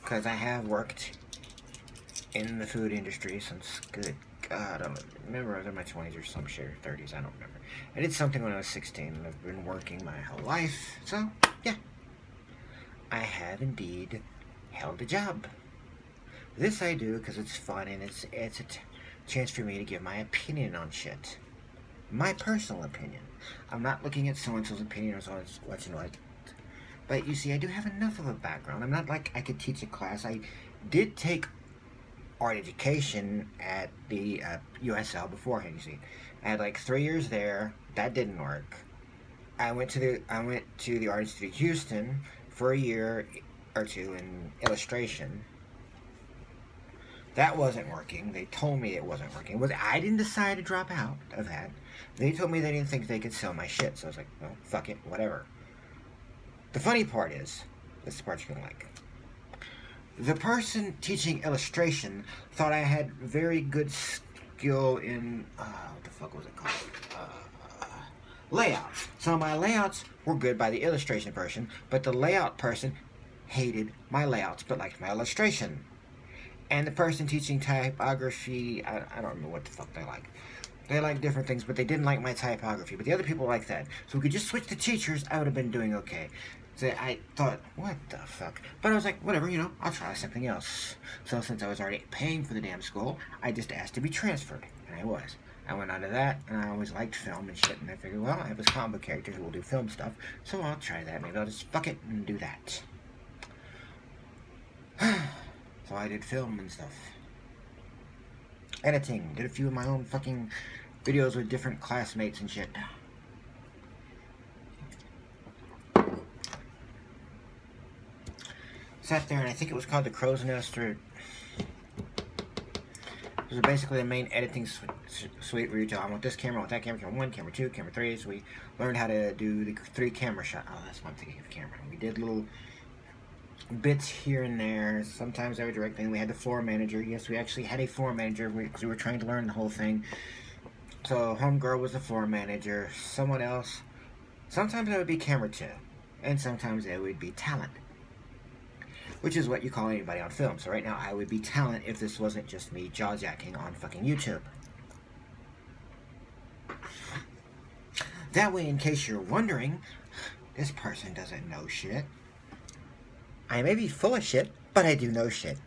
because I have worked in the food industry since, good God, I don't remember, I was in my 20s or some shit, or 30s, I don't remember. I did something when I was 16, and I've been working my whole life, so, yeah. I have indeed held a job. This I do because it's fun, and it's a chance for me to give my opinion on shit. My personal opinion. I'm not looking at so-and-so's opinion or so-and-so's what and what. But you see, I do have enough of a background. I'm not like I could teach a class. I did take art education at the USL beforehand, you see. I had like 3 years there. That didn't work. I went to the Art Institute of Houston for a year or two in illustration. That wasn't working. They told me it wasn't working. I didn't decide to drop out of that. They told me they didn't think they could sell my shit. So I was like, well, fuck it, whatever. The funny part is, this is the part you're gonna like. The person teaching illustration thought I had very good skill in, what the fuck was it called? Layouts. So my layouts were good by the illustration person, but the layout person hated my layouts but liked my illustration. And the person teaching typography, I don't remember what the fuck they like. They like different things, but they didn't like my typography. But the other people like that. So we could just switch the teachers, I would have been doing okay. So I thought, what the fuck? But I was like, whatever, I'll try something else. So since I was already paying for the damn school, I just asked to be transferred. And I was. I went on to that, and I always liked film and shit. And I figured, well, I have this comic book character who will do film stuff. So I'll try that. Maybe I'll just fuck it and do that. So I did film and stuff. Editing. Did a few of my own fucking videos with different classmates and shit. Sat there, and I think it was called the Crow's Nest, or... It was basically the main editing suite where you tell, I want this camera, I want that camera 1, camera 2, camera 3. So we learned how to do the 3 camera shot. Oh, that's what I'm thinking of camera. We did little bits here and there. Sometimes I would direct things. We had the floor manager. Yes, we actually had a floor manager because we were trying to learn the whole thing. So homegirl was the floor manager. Someone else. Sometimes I would be camera 2. And sometimes it would be talent. Which is what you call anybody on film. So right now I would be talent if this wasn't just me jaw-jacking on fucking YouTube. That way, in case you're wondering, this person doesn't know shit. I may be full of shit, but I do know shit.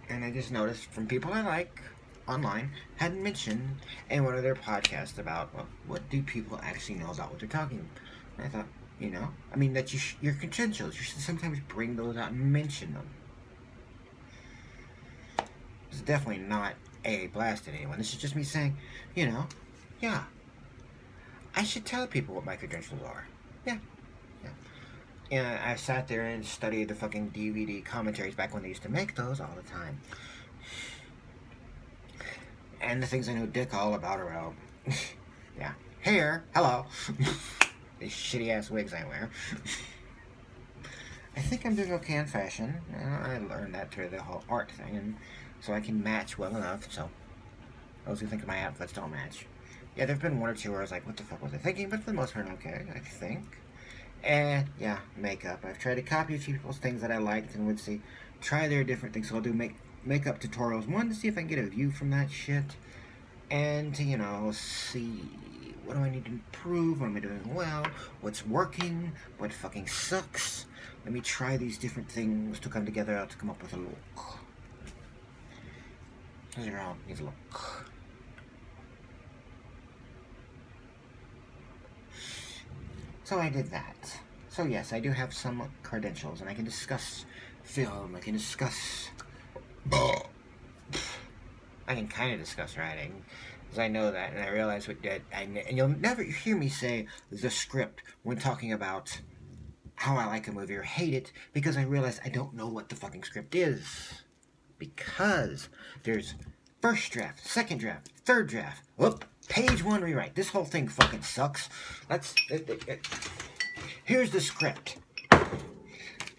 And I just noticed from people I like online had mentioned in one of their podcasts about, well, what do people actually know about what they're talking about? And I thought, I mean, that your credentials, you should sometimes bring those out and mention them. It's definitely not a blast at anyone. This is just me saying, yeah, I should tell people what my credentials are. Yeah. And I sat there and studied the fucking DVD commentaries back when they used to make those all the time. And the things I know dick all about are out. Yeah. Hair, hello. These shitty ass wigs I wear. I think I'm doing okay in fashion. I learned that through the whole art thing, and so I can match well enough, so those who think my outfits don't match. Yeah, there have been 1 or 2 where I was like, what the fuck was I thinking? But for the most part, okay, I think. And, yeah, makeup. I've tried to copy a few people's things that I liked and would see, try their different things. So I'll do makeup tutorials. 1, to see if I can get a view from that shit. And to, see, what do I need to improve? What am I doing well? What's working? What fucking sucks? Let me try these different things to come together to come up with a look. Those are all needs a look. So I did that. So yes, I do have some credentials, and I can discuss film. I can discuss... I can kind of discuss writing, because I know that, and I realize what that... And you'll never hear me say the script when talking about how I like a movie or hate it, because I realize I don't know what the fucking script is. Because there's first draft, second draft, third draft. Whoop! Page 1 rewrite. This whole thing fucking sucks. Here's the script.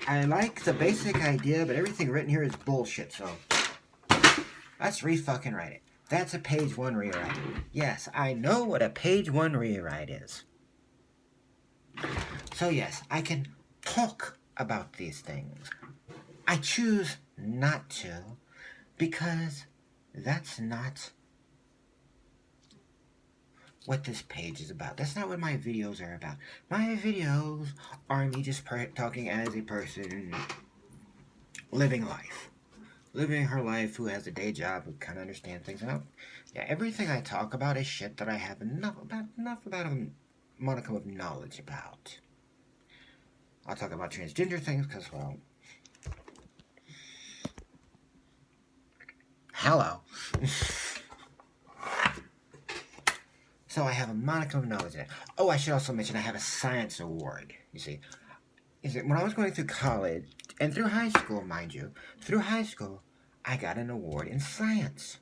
I like the basic idea, but everything written here is bullshit, so let's re-fucking write it. That's a page 1 rewrite. Yes, I know what a page 1 rewrite is. So yes, I can talk about these things. I choose not to because that's not what this page is about. That's not what my videos are about. My videos are me just talking as a person living life. Living her life, who has a day job, who kind of understands things. And yeah, everything I talk about is shit that I have enough about a modicum of knowledge about. I'll talk about transgender things because, well, hello. So I have a modicum of knowledge in it. Oh, I should also mention I have a science award. You see, when I was going through college and through high school, mind you, through high school, I got an award in science.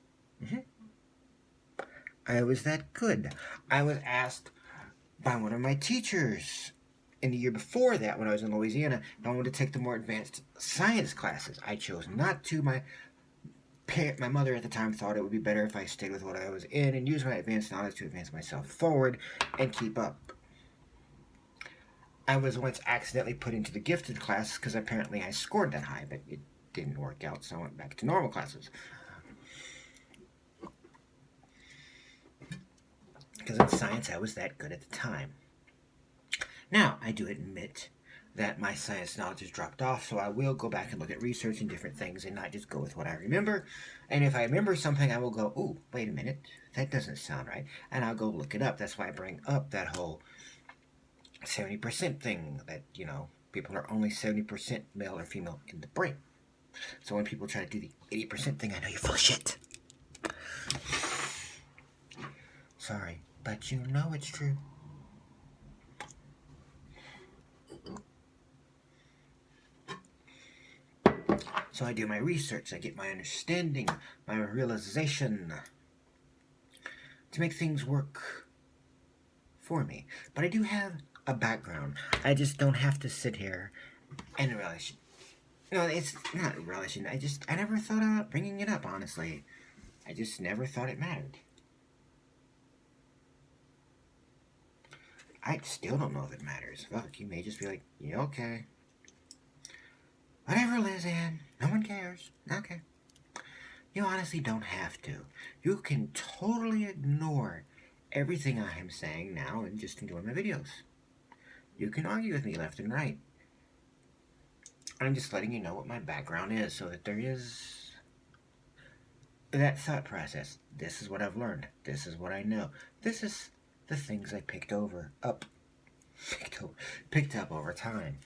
I was that good. I was asked by one of my teachers in the year before that, when I was in Louisiana, if I wanted to take the more advanced science classes. I chose not to. My mother at the time thought it would be better if I stayed with what I was in and used my advanced knowledge to advance myself forward and keep up. I was once accidentally put into the gifted class because apparently I scored that high, but it didn't work out, so I went back to normal classes. Because in science, I was that good at the time. Now, I do admit that my science knowledge has dropped off, so I will go back and look at research and different things and not just go with what I remember. And if I remember something, I will go, oh, wait a minute, that doesn't sound right. And I'll go look it up. That's why I bring up that whole 70% thing that, people are only 70% male or female in the brain. So when people try to do the 80% thing, I know you're full of shit. Sorry, but you know it's true. So I do my research, I get my understanding, my realization to make things work for me. But I do have a background. I just don't have to sit here and relish. No, it's not relishing. I never thought about bringing it up, honestly. I just never thought it mattered. I still don't know if it matters. Fuck, you may just be like, yeah, okay. Whatever, Lizanne. No one cares. Okay. You honestly don't have to. You can totally ignore everything I am saying now and just enjoy my videos. You can argue with me left and right. I'm just letting you know what my background is so that there is that thought process. This is what I've learned. This is what I know. This is the things I picked up over time.